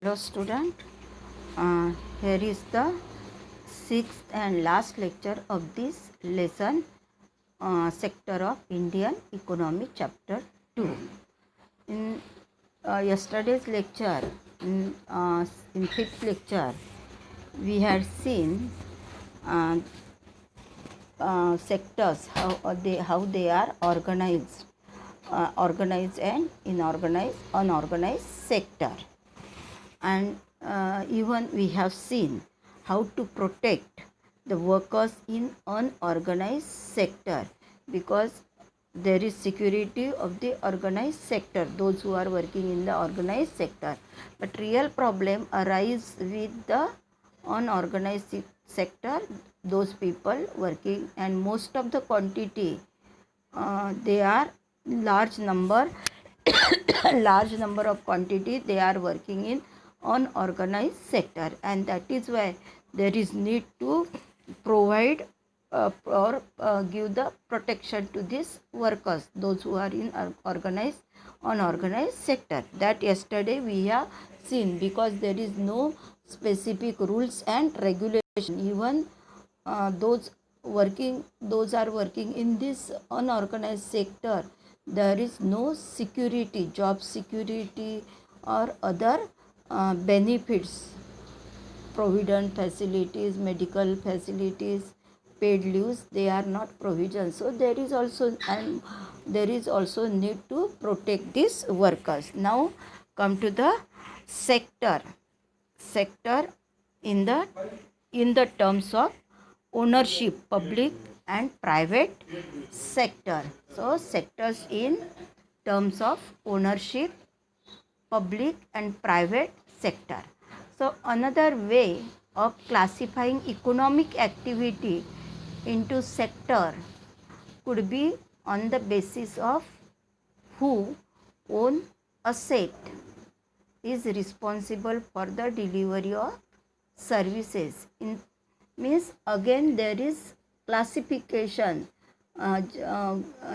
Hello student, uh, here is the sixth and last lecture of this lesson, sector of Indian economy chapter 2. In yesterday's lecture, in fifth lecture, we had seen uh, sectors, how they are organized and unorganized sector. And even we have seen how to protect the workers in unorganized sector, because there is security of the organized sector, those who are working in the organized sector, but real problem arise with the unorganized sector, those people working, and most of the quantity, they are large number large number of quantity they are working in unorganized sector, and that is why there is need to provide or give the protection to these workers, those who are in organized unorganized sector. That yesterday we have seen, because there is no specific rules and regulation. Even those are working in this unorganized sector, there is no security, job security or other benefits, provident facilities, medical facilities, paid leaves, they are not provision. So there is also need to protect these workers. Now come to the sector in the terms of ownership, public and private sector. So sectors in terms of ownership, public and private sector. So another way of classifying economic activity into sector could be on the basis of who own asset, is responsible for the delivery of services. In means again there is classification.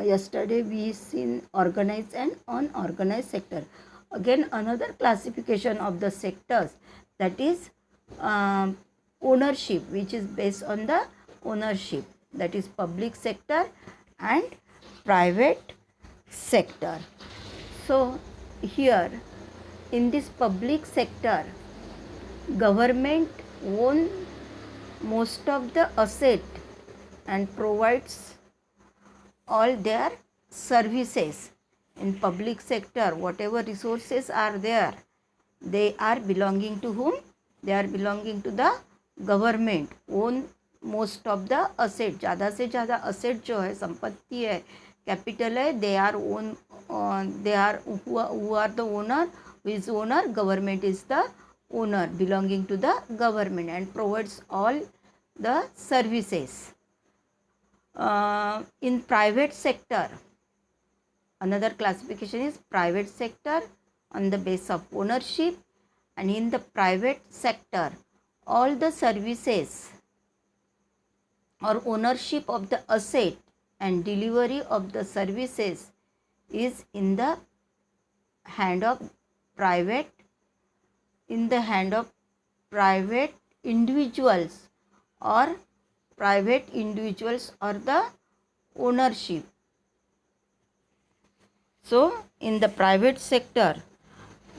Yesterday we seen organized and unorganized sector. Again another classification of the sectors, that is ownership, which is based on the ownership, that is public sector and private sector. So here in this public sector, government own most of the asset and provides all their services. In public sector, whatever resources are there, they are belonging to whom? They are belonging to the government, own most of the asset. ज़्यादा से ज़्यादा asset जो है, संपत्ति है, capital है, they are own, they are who are the owner, who is owner? Government is the owner, belonging to the government, and provides all the services. In private sector, another classification is private sector on the basis of ownership, and in the private sector, all the services or ownership of the asset and delivery of the services is in the hand of private individuals, or the ownership. So in the private sector,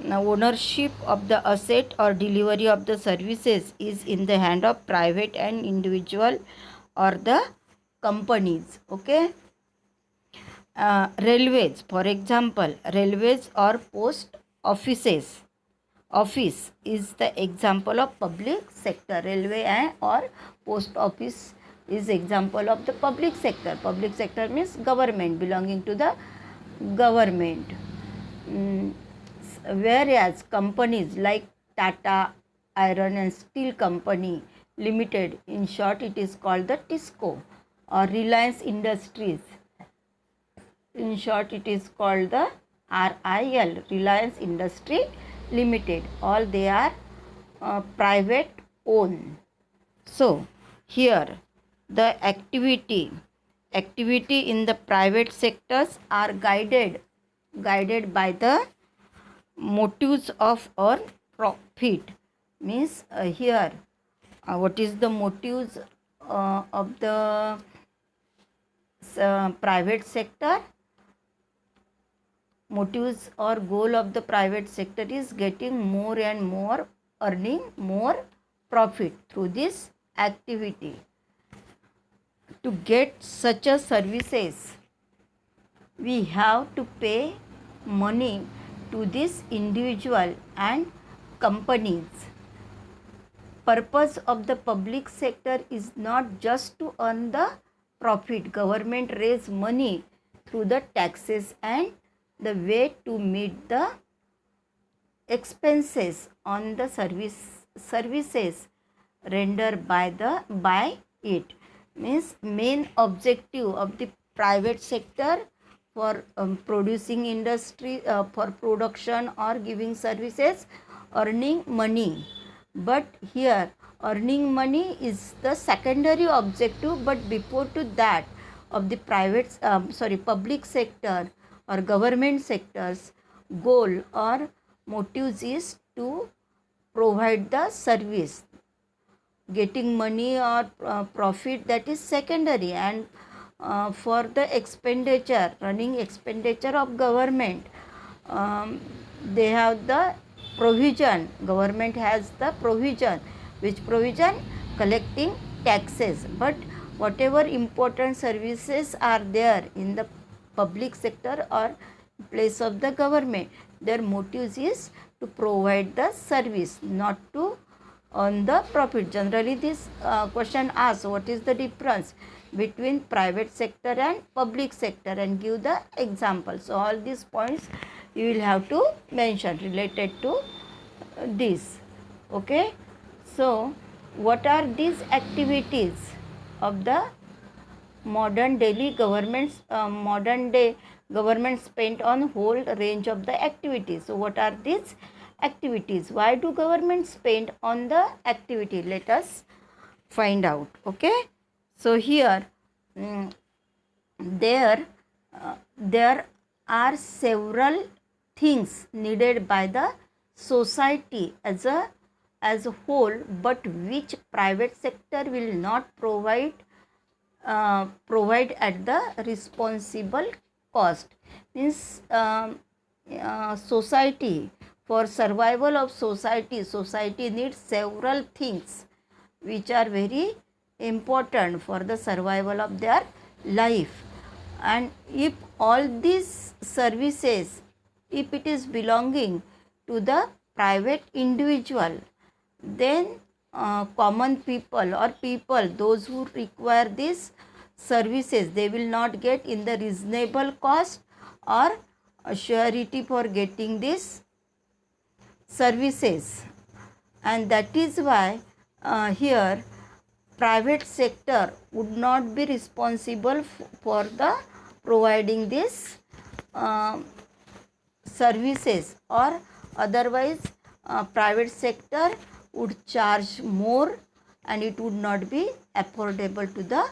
now ownership of the asset or delivery of the services is in the hand of private and individual or the companies. Okay. Railways, for example, railways or post offices. Office is the example of public sector. Railway or post office is example of the public sector. Public sector means government, belonging to the government. Whereas companies like Tata Iron and Steel Company Limited, in short it is called the TISCO, or Reliance Industries, in short it is called the RIL, Reliance Industry Limited, all they are private owned. So here the activity in the private sectors are guided by the motives of profit. Means here what is the motives of the private sector? Motives or goal of the private sector is getting more and more, earning more profit through this activity. To get such a services, we have to pay money to this individual and companies. Purpose of the public sector is not just to earn the profit. Government raise money through the taxes and the way to meet the expenses on the services rendered by it. Means main objective of the private sector for producing industry, for production or giving services, earning money. But here earning money is the secondary objective, but before to that of the public sector or government sectors, goal or motives is to provide the service. Getting money or profit, that is secondary, and for the expenditure, running expenditure of government, they have the provision, government has the provision, which provision? Collecting taxes. But whatever important services are there in the public sector or place of the government, their motives is to provide the service, not to earn the profit. Generally this question asks what is the difference between private sector and public sector, and give the example. So all these points you will have to mention related to this. Okay, so what are these activities of the modern day government spent on whole range of the activities? So what are these activities? Why do government spend on the activity? Let us find out. Okay, so here there are several things needed by the society as a whole, but which private sector will not provide at the responsible cost. Means society, for survival of society needs several things which are very important for the survival of their life. And if all these services, if it is belonging to the private individual, then common people or people, those who require these services, they will not get in the reasonable cost or surety for getting these services. And that is why here private sector would not be responsible for the providing this services, or otherwise private sector would charge more and it would not be affordable to the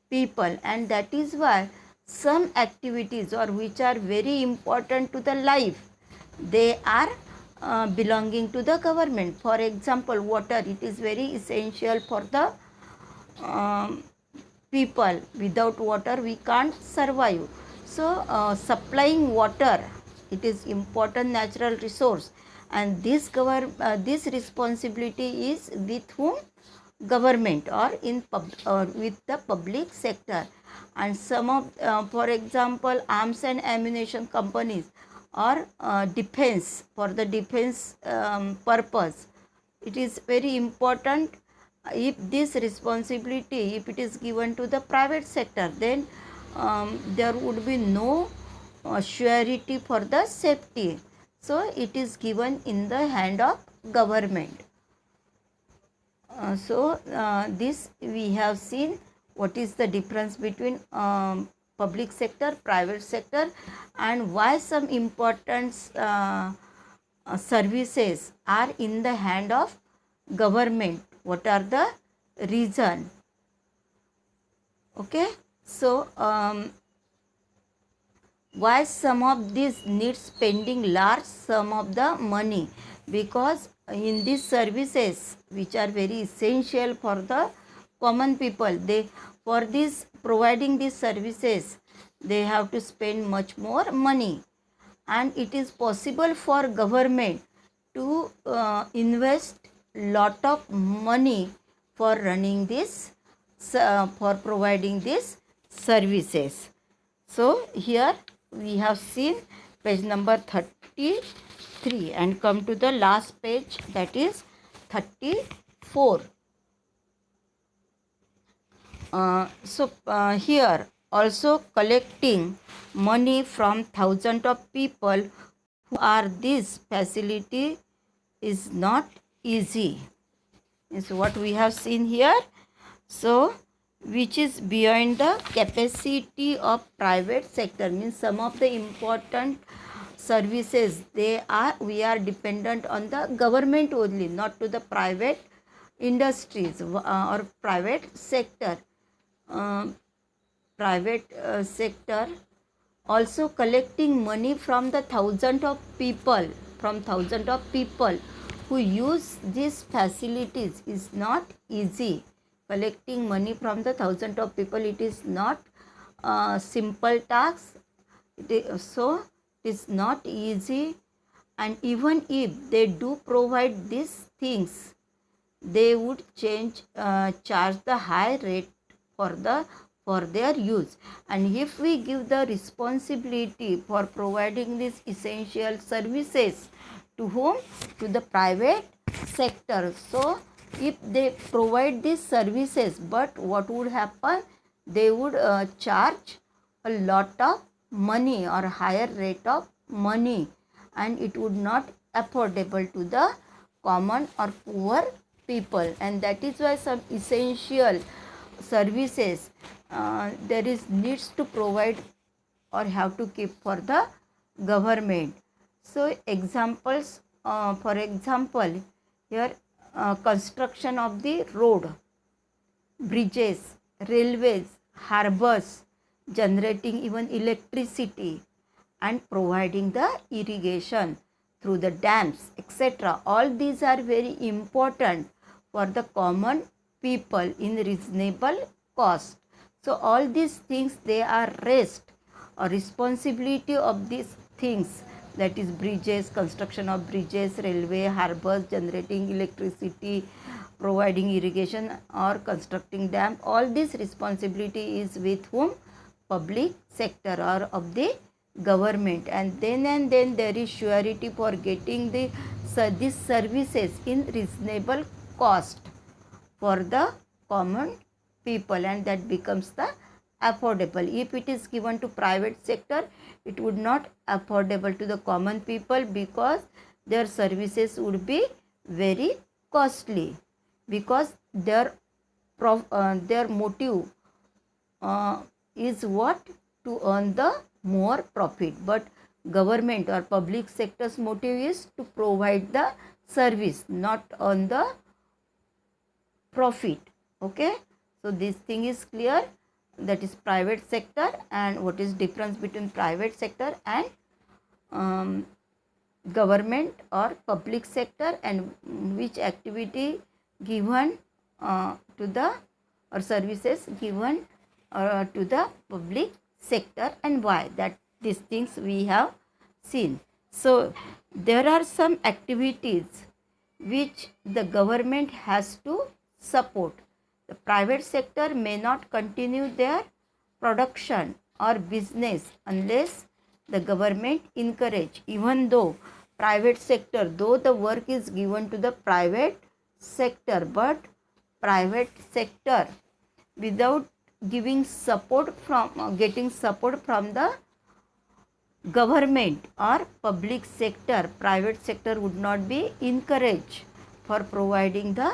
people. And that is why some activities or which are very important to the life, they are belonging to the government. For example, water, it is very essential for the people. Without water we can't survive. So supplying water, it is important natural resource, and this this responsibility is with whom? Government, or in or with the public sector. And some of for example arms and ammunition companies, or defense, for the defense purpose, it is very important. If this responsibility, if it is given to the private sector, then there would be no surety for the safety. So it is given in the hand of government. This we have seen what is the difference between public sector, private sector, and why some important services are in the hand of government. What are the reason? Okay, so why some of these need spending large sum of the money? Because in these services which are very essential for the common people, they for this providing these services they have to spend much more money, and it is possible for government to invest lot of money for running this for providing these services. So here we have seen page number 33 and come to the last page, that is 34. Here also collecting money from thousands of people who are this facility is not easy, is what we have seen here. So which is beyond the capacity of private sector, means some of the important services we are dependent on the government only, not to the private industries or private sector. Private sector also collecting money from the thousands of people who use these facilities is not easy. Collecting money from the thousands of people, it is not a simple task. So it is not easy, and even if they do provide these things, they would charge the high rate for their use. And if we give the responsibility for providing these essential services to whom? To the private sector. So if they provide these services, but what would happen? They would charge a lot of money or higher rate of money, and it would not affordable to the common or poor people. And that is why some essential services there is needs to provide or have to keep for the government. So examples, for example, here construction of the road, bridges, railways, harbors, generating even electricity, and providing the irrigation through the dams, etc. All these are very important for the common people in reasonable cost. So all these things, they are raised or responsibility of these things, that is bridges, construction of bridges, railway, harbors, generating electricity, providing irrigation or constructing dam. All this responsibility is with whom? Public sector or of the government. And then there is surety for getting these services in reasonable cost for the common people, and that becomes the affordable. If it is given to private sector, it would not affordable to the common people, because their services would be very costly, because their motive is what? To earn the more profit. But government or public sector's motive is to provide the service, not earn the profit. Okay, so this thing is clear, that is private sector, and what is difference between private sector and government or public sector, and which activity given to the or services given to the public sector, and why. That these things we have seen. So there are some activities which the government has to support. The private sector may not continue their production or business unless the government encourage. Even though private sector, though the work is given to the private sector, but private sector without giving support from getting support from the government or public sector, private sector would not be encouraged for providing the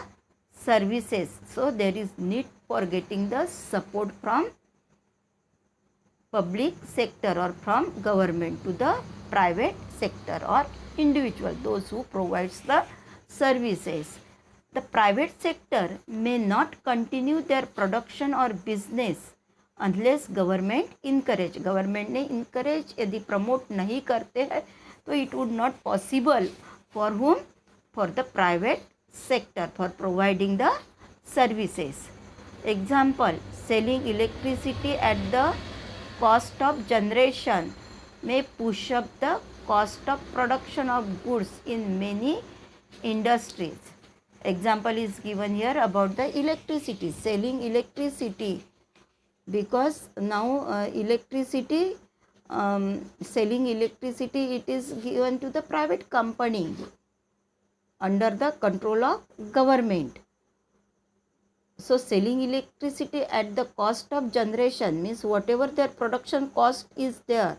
services. So there is need for getting the support from public sector or from government to the private sector or individual, those who provides the services. The private sector may not continue their production or business unless government encourage. Government ने encourage यदि promote नहीं करते हैं, तो it would not possible for whom? for the private sector for providing the services. Example, selling electricity at the cost of generation may push up the cost of production of goods in many industries. Example is given here about the electricity, selling electricity, because now electricity, selling electricity, it is given to the private company under the control of government. So selling electricity at the cost of generation means whatever their production cost is there,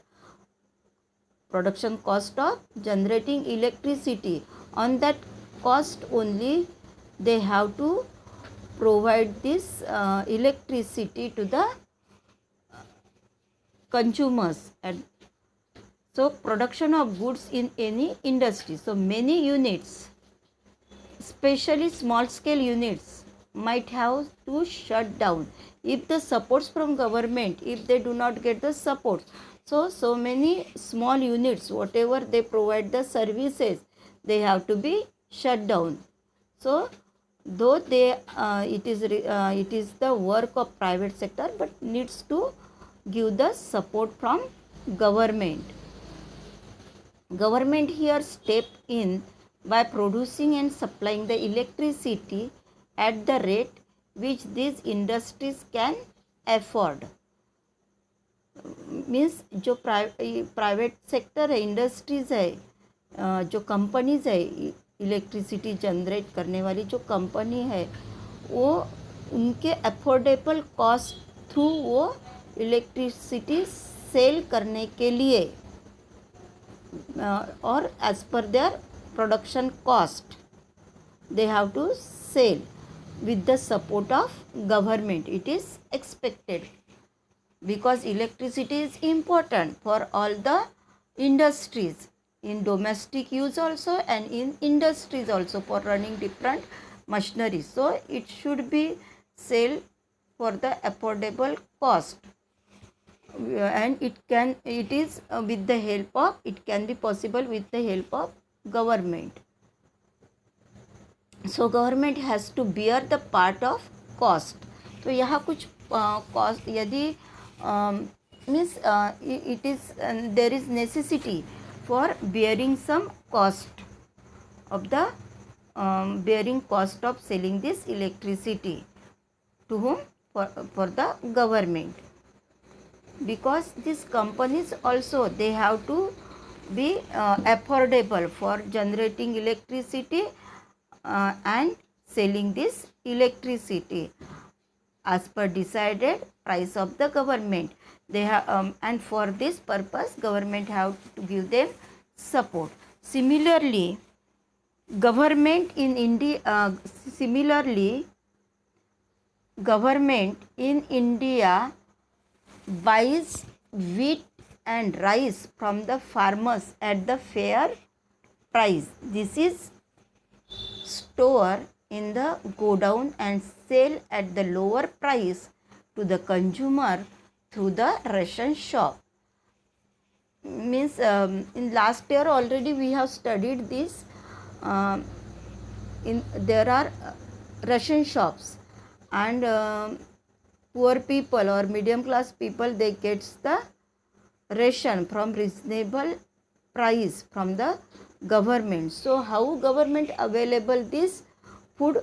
production cost of generating electricity, on that cost only they have to provide this electricity to the consumers. And so production of goods in any industry, so many units, especially small scale units, might have to shut down if the supports from government, if they do not get the support. So many small units, whatever they provide the services, they have to be shut down. So though they it is the work of private sector, but needs to give the support from government. Government here step in by producing and supplying the electricity at the rate which these industries can afford. Means जो private sector है, industries है, जो companies है, electricity generate करने वाली जो company है, वो उनके अफोर्डेबल कॉस्ट थ्रू वो इलेक्ट्रिसिटी सेल करने के लिए और as per their production cost they have to sell with the support of government. It is expected because electricity is important for all the industries, in domestic use also and in industries also, for running different machineries. So it should be sold for the affordable cost, and it can be possible with the help of government. So government has to bear the part of cost. तो यहाँ कुछ cost यदि means it is there is necessity for bearing some cost of the bearing cost of selling this electricity to whom? For the government, because these companies also they have to be affordable for generating electricity and selling this electricity as per decided price of the government. They have and for this purpose government have to give them support. Similarly, government in India buys wheat and rice from the farmers at the fair price. This is store in the godown and sell at the lower price to the consumer through the ration shop. Means in last year already we have studied this. There are ration shops, and poor people or medium class people, they gets the ration from reasonable price from the government. So how government available this food?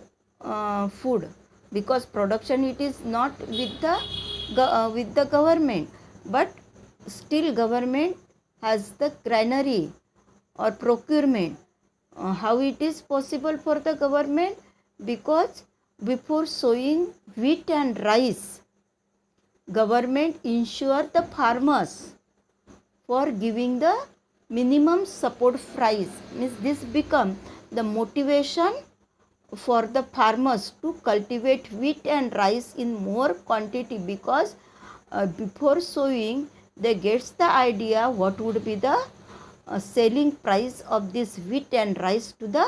Because production it is not with the government, but still government has the granary or procurement. How it is possible for the government? Because before sowing wheat and rice, government ensure the farmers for giving the minimum support price. Means this become the motivation for the farmers to cultivate wheat and rice in more quantity, because before sowing they gets the idea what would be the selling price of this wheat and rice to the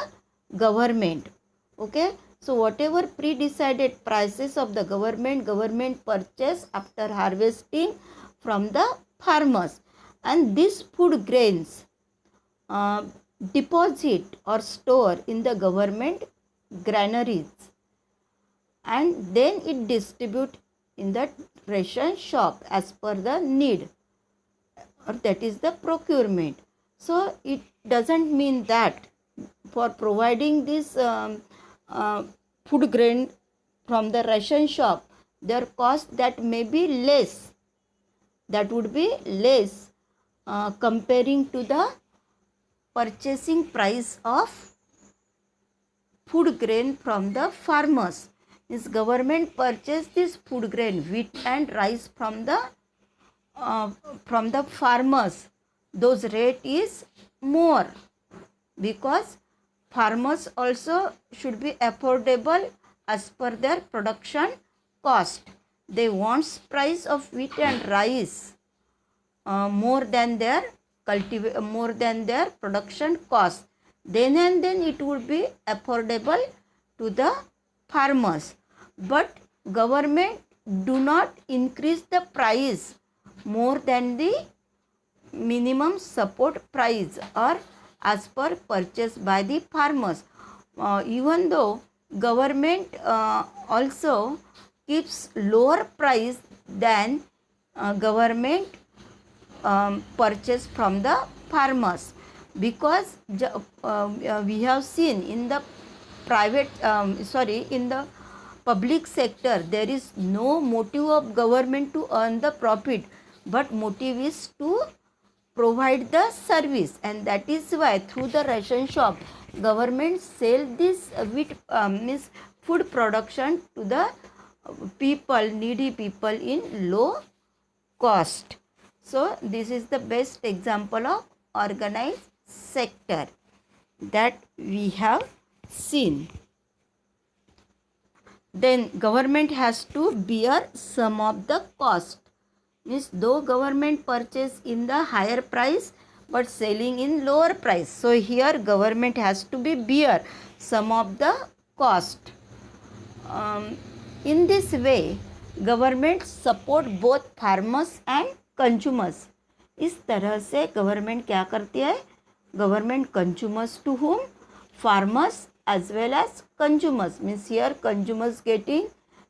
government. Okay, so whatever pre-decided prices of the government purchase after harvesting from the farmers. And these food grains deposit or store in the government granaries, and then it distribute in the ration shop as per the need, or that is the procurement. So it doesn't mean that for providing this food grain from the ration shop, their cost that may be less, that would be less comparing to the purchasing price of food grain from the farmers. Means government purchase this food grain, wheat and rice from the farmers. Those rate is more, because farmers also should be affordable as per their production cost. They want price of wheat and rice more than their more than their production cost. Then and then it would be affordable to the farmers. But government do not increase the price more than the minimum support price or as per purchase by the farmers. Even though government also keeps lower price than government purchase from the farmers, because we have seen in the private in the public sector there is no motive of government to earn the profit, but motive is to provide the service, and that is why through the ration shop government sell this means food production to the people, needy people in low cost. So this is the best example of organized sector that we have seen. Then government has to bear some of the cost. Means though government purchase in the higher price but selling in lower price. So here government has to be bear some of the cost. In this way government support both farmers and consumers. इस तरह से government क्या करती है, government consumers to whom, farmers as well as consumers. Means here consumers getting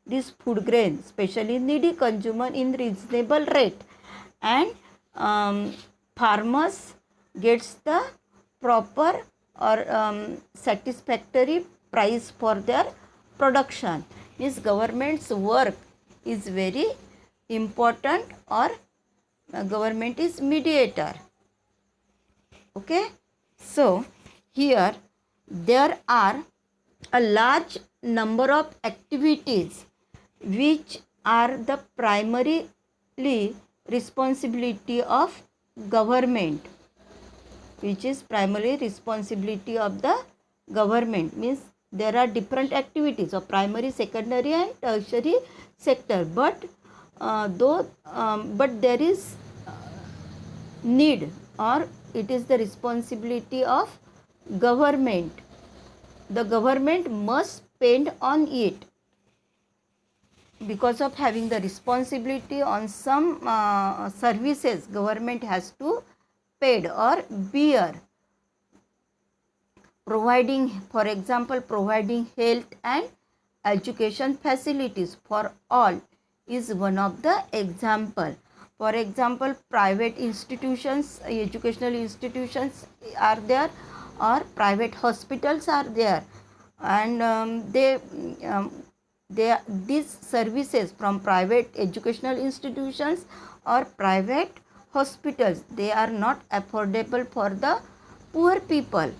this food grain, especially needy consumer, in reasonable rate, and farmers gets the proper or satisfactory price for their production. Means government's work is very important, or government is mediator. Okay, so here there are a large number of activities which are the primarily responsibility of government, which is primarily responsibility of the government. Means there are different activities of primary, secondary and tertiary sector, but but there is need, or it is the responsibility of government. The government must spend on it. Because of having the responsibility on some services, government has to paid or bear. Providing, for example, providing health and education facilities for all is one of the example. For example, private institutions, educational institutions are there, or private hospitals are there, and these services from private educational institutions or private hospitals, they are not affordable for the poor people,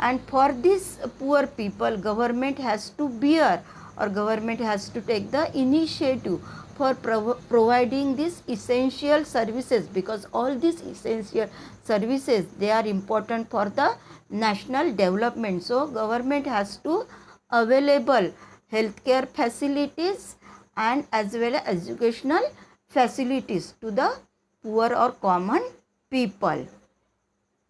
and for these poor people government has to bear, or government has to take the initiative for providing these essential services, because all these essential services, they are important for the national development. So government has to available healthcare facilities and as well as educational facilities to the poor or common people.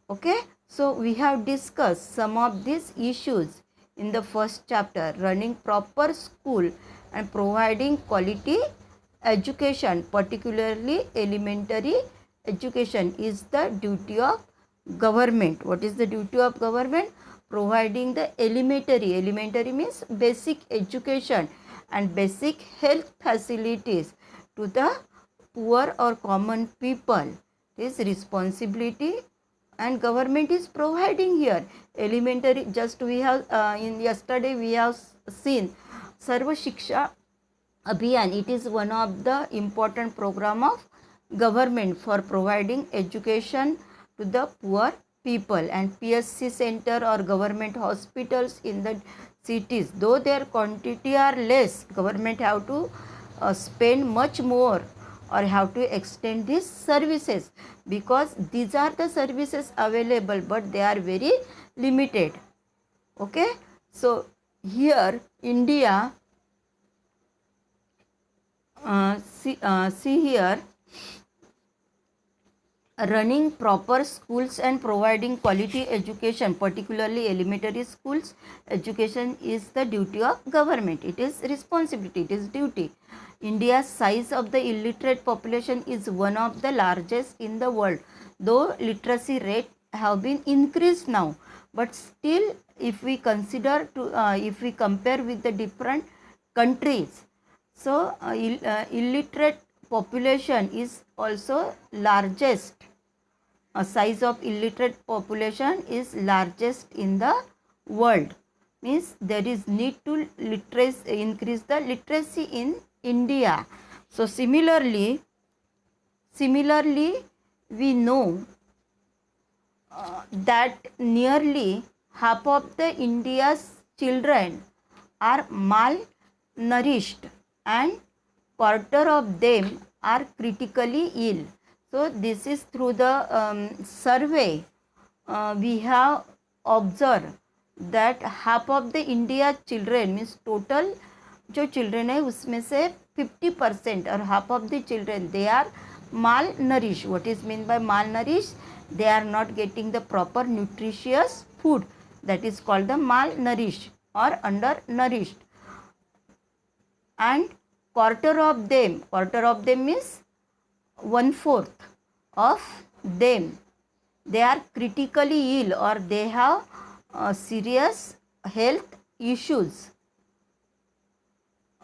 Okay, so we have discussed some of these issues in the first chapter. Running proper school and providing quality education, particularly elementary education, is the duty of government. What is the duty of government? Providing the elementary means basic education and basic health facilities to the poor or common people. This responsibility, and government is providing here elementary. Just we have in yesterday we have seen Sarva Shiksha Abhiyan. It is one of the important program of government for providing education to the poor people. And PSC center or government hospitals in the cities, though their quantity are less, government have to spend much more or have to extend these services, because these are the services available but they are very limited. Okay, so here India, see here, running proper schools and providing quality education, particularly elementary schools education, is the duty of government. It is responsibility, it is duty. India's size of the illiterate population is one of the largest in the world, though literacy rate have been increased now, but still if we consider to if we compare with the different countries, so illiterate population is also largest. A size of illiterate population is largest in the world. Means there is need to increase the literacy in India. So similarly we know that nearly half of the India's children are malnourished and quarter of them are critically ill. So this is through the survey we have observed that half of the India children, means total जो children है उसमें से 50% or half of the children, they are malnourished. What is meant by malnourished? They are not getting the proper nutritious food, that is called the malnourished or undernourished. And quarter of them means 1/4 of them, they are critically ill or they have serious health issues.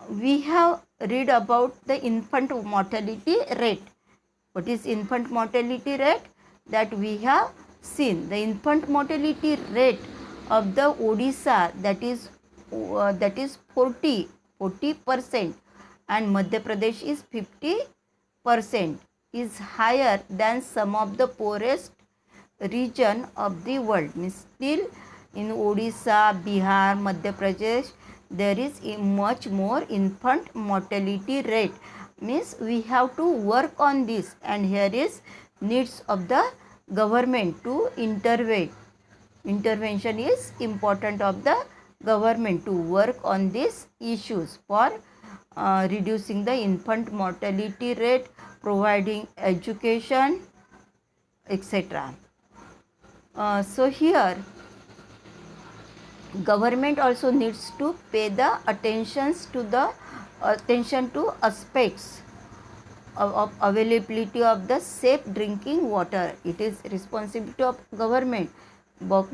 We have read about the infant mortality rate. What is infant mortality rate? That we have seen the infant mortality rate of the Odisha, that is 40%, and Madhya Pradesh is 50%, is higher than some of the poorest region of the world. Means still in Odisha, Bihar, Madhya Pradesh, there is a much more infant mortality rate. Means we have to work on this, and here is needs of the government to intervene. Intervention is important of the government to work on these issues for reducing the infant mortality rate, providing education, etc. So here government also needs to pay the attention to aspects of availability of the safe drinking water. It is responsibility of government,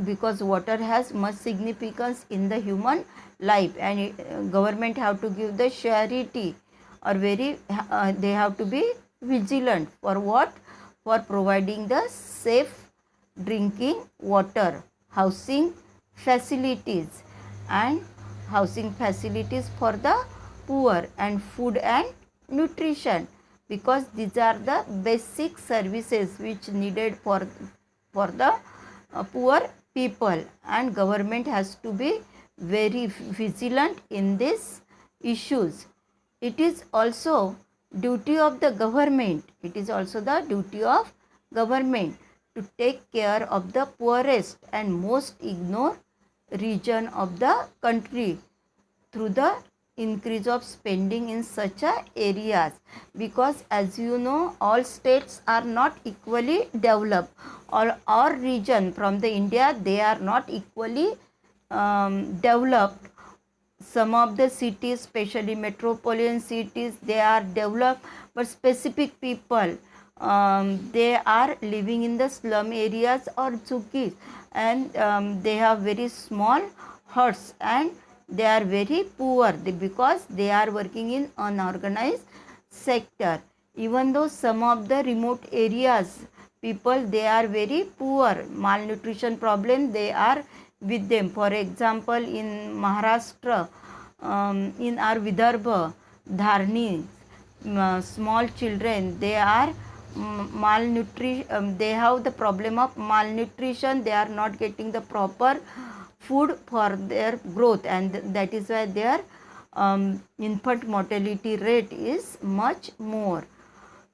because water has much significance in the human life, and government have to give the surety, or they have to be vigilant for what? For providing the safe drinking water, housing facilities for the poor, and food and nutrition, because these are the basic services which needed for the poor people, and government has to be very vigilant in these issues. It is also duty of the government, to take care of the poorest and most ignored region of the country through the increase of spending in such areas, because as you know, all states are not equally developed, or our region from the India, they are not equally developed. Some of the cities, especially metropolitan cities, they are developed, but specific people they are living in the slum areas or jhugis, and they have very small huts, and they are very poor because they are working in unorganized sector. Even though some of the remote areas people, they are very poor, malnutrition problem they are with them. For example, in Maharashtra, in our Vidarbha, Dharni, small children, they are malnutrition, they have the problem of malnutrition, they are not getting the proper food for their growth, and that is why their infant mortality rate is much more.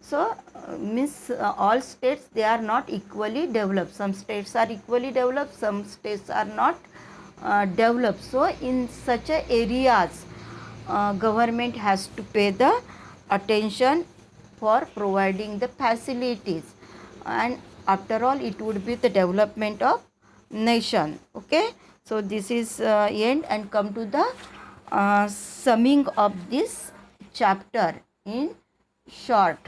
So means all states, they are not equally developed. Some states are equally developed, some states are not developed. So in such a areas, government has to pay the attention for providing the facilities, and after all it would be the development of nation. Okay, so this is end, and come to the summing of this chapter in short.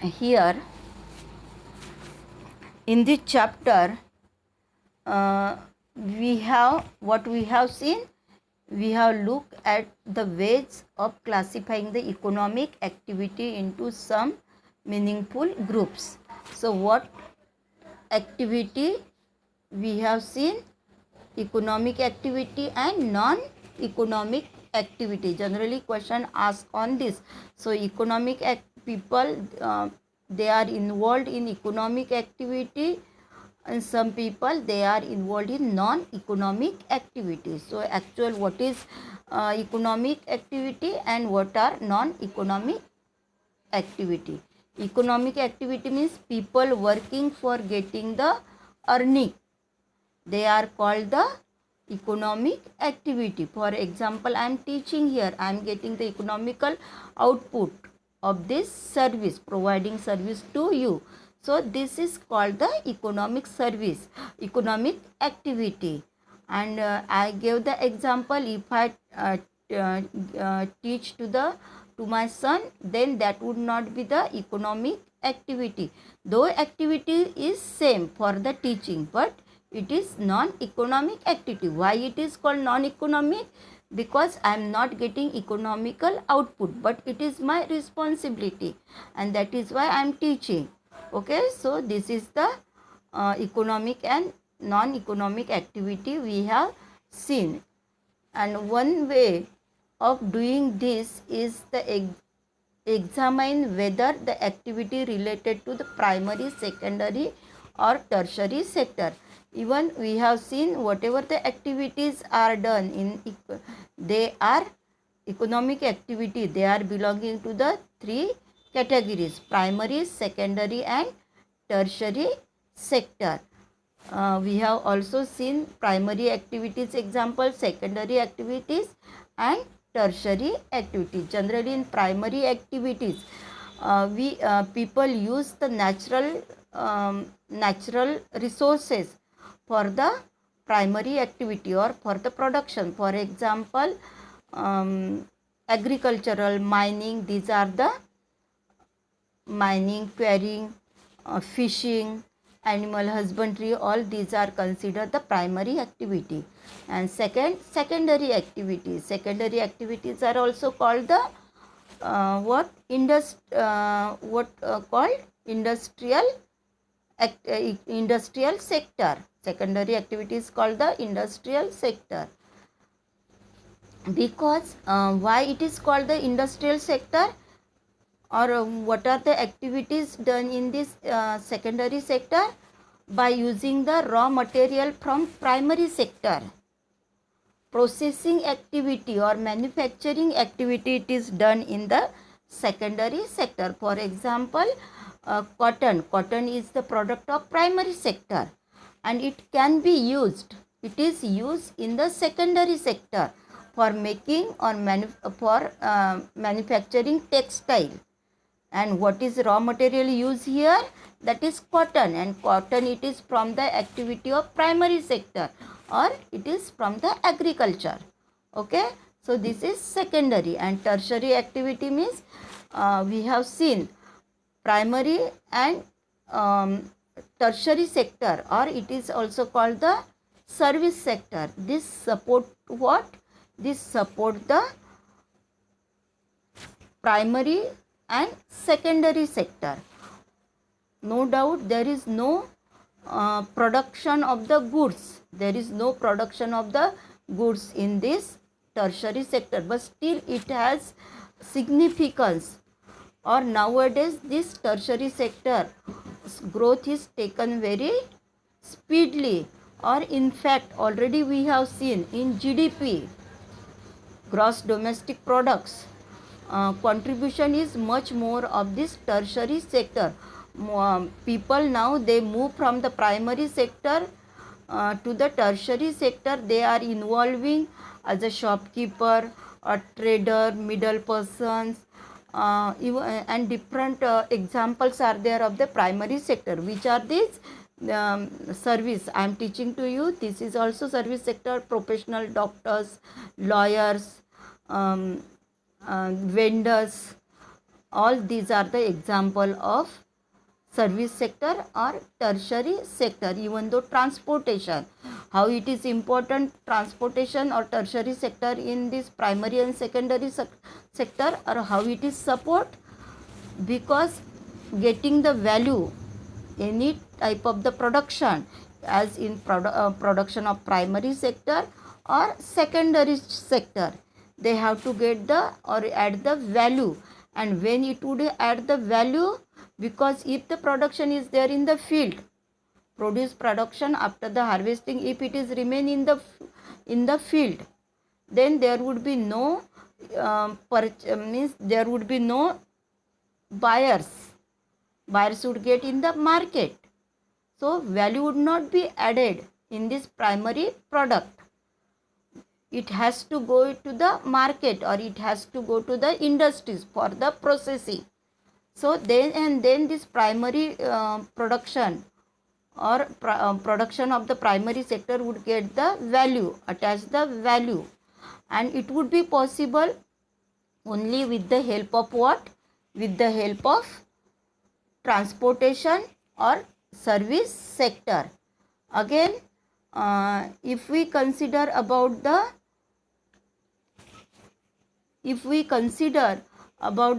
Here in this chapter, we have what we have seen. We have looked at the ways of classifying the economic activity into some meaningful groups. So what activity we have seen? Economic activity and non-economic activity. Generally question asked on this. So economic people, they are involved in economic activity, and some people, they are involved in non-economic activities. So actual what is economic activity and what are non-economic activity? Economic activity means people working for getting the earning, they are called the economic activity. For example, I am teaching here, I am getting the economical output of this service, providing service to you. So this is called the economic service, economic activity. And I gave the example, if I teach to my son, then that would not be the economic activity. Though activity is same for the teaching, but it is non-economic activity. Why it is called non-economic? Because I am not getting economical output, but it is my responsibility, and that is why I am teaching. Okay, so this is the economic and non-economic activity we have seen. And one way of doing this is the examine whether the activity related to the primary, secondary or tertiary sector. Even we have seen whatever the activities are done in, they are economic activity, they are belonging to the three categories: primary, secondary and tertiary sector. We have also seen primary activities example, secondary activities and tertiary activities. Generally in primary activities, people use the natural resources for the primary activity or for the production. For example, agricultural, mining, these are the mining, quarrying, fishing, animal husbandry, all these are considered the primary activity. And secondary activities. Secondary activities are also called the called industrial sector. Secondary activity is called the industrial sector. Because why it is called the industrial sector, or what are the activities done in this secondary sector? By using the raw material from primary sector, processing activity or manufacturing activity, it is done in the secondary sector. For example, cotton is the product of primary sector, and it can be used, it is used in the secondary sector for making or manufacturing textile. And what is raw material used here? That is cotton, and cotton, it is from the activity of primary sector, or it is from the agriculture. Okay, so this is secondary. And tertiary activity means we have seen primary and tertiary sector, or it is also called the service sector. This support what? This support the primary and secondary sector. No doubt there is no production of the goods. There is no production of the goods in this tertiary sector, but still it has significance. Or nowadays this tertiary sector growth is taken very speedily, or in fact already we have seen in GDP, gross domestic products, contribution is much more of this tertiary sector. People now they move from the primary sector to the tertiary sector. They are involving as a shopkeeper, a trader, middle persons, and different examples are there of the primary sector. Which are these? Service I am teaching to you. This is also service sector. Professional doctors, lawyers, vendors, all these are the example of service sector or tertiary sector. Even though transportation, how it is important, transportation or tertiary sector in this primary and secondary sector, or how it is support, because getting the value any type of the production, as in production of primary sector or secondary sector, they have to get the or add the value. And when it would add the value, because if the production is there in the field, produce production after the harvesting, if it is remain in the field, then there would be no means there would be no buyers would get in the market, so value would not be added in this primary product. It has to go to the market, or it has to go to the industries for the processing. So then this primary production or production of the primary sector would get the value, attach the value, and it would be possible only with the help of what? With the help of transportation or service sector. Again, if we consider about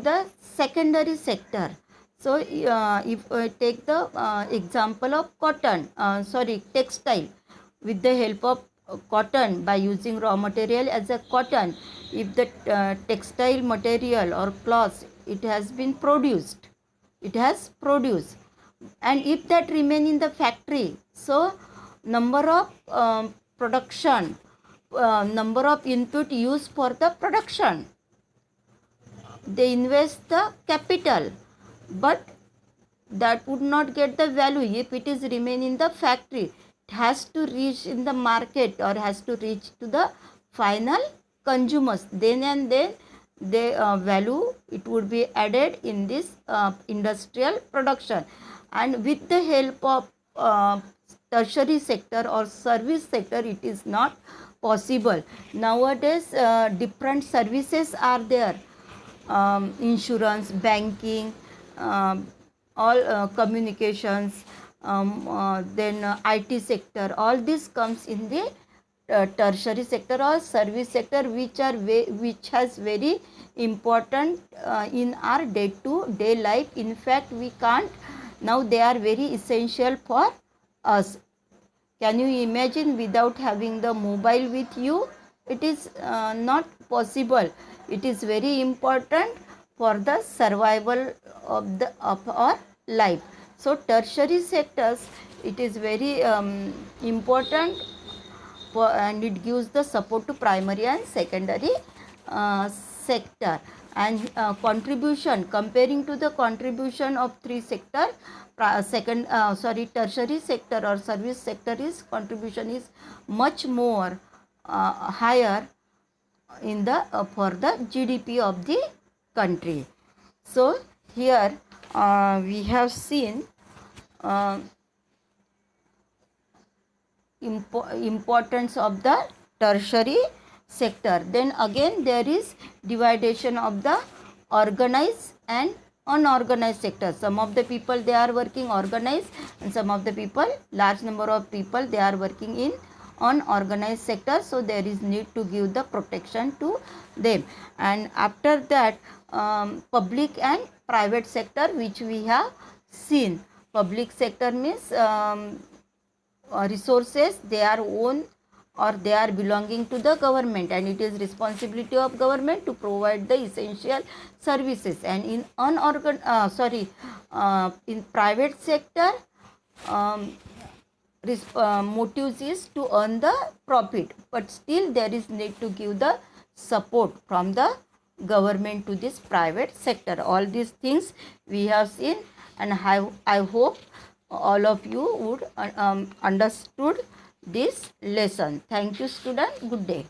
the secondary sector, so if take the example of cotton, textile, with the help of cotton, by using raw material as a cotton, if the textile material or cloth it has produced, and if that remain in the factory, so number of production, number of input used for the production, they invest the capital, but that would not get the value if it is remain in the factory. It has to reach in the market, or has to reach to the final consumers. Then and then the value it would be added in this industrial production. And with the help of tertiary sector or service sector, it is not possible. Nowadays different services are there, insurance, banking, all communications, then IT sector, all this comes in the tertiary sector or service sector, which has very important in our day to day life. In fact, we can't, now they are very essential for us. Can you imagine, without having the mobile with you, it is not possible. It is very important for the survival of our life. So tertiary sectors, it is very important and it gives the support to primary and secondary sector. And contribution, comparing to the contribution of three sector, tertiary sector or service sector is contribution is much more higher in the for the GDP of the country. So here we have seen importance of the tertiary sector. Then again there is dividation of the organized and unorganized sector. Some of the people they are working organized, and some of the people, large number of people, they are working in unorganized sector. So there is need to give the protection to them. And after that, public and private sector, which we have seen. Public sector means resources they are own or they are belonging to the government, and it is responsibility of government to provide the essential services. And in in private sector, motives is to earn the profit, but still there is need to give the support from the government to this private sector. All these things we have seen, and I hope all of you would understood this lesson. Thank you, student. Good day.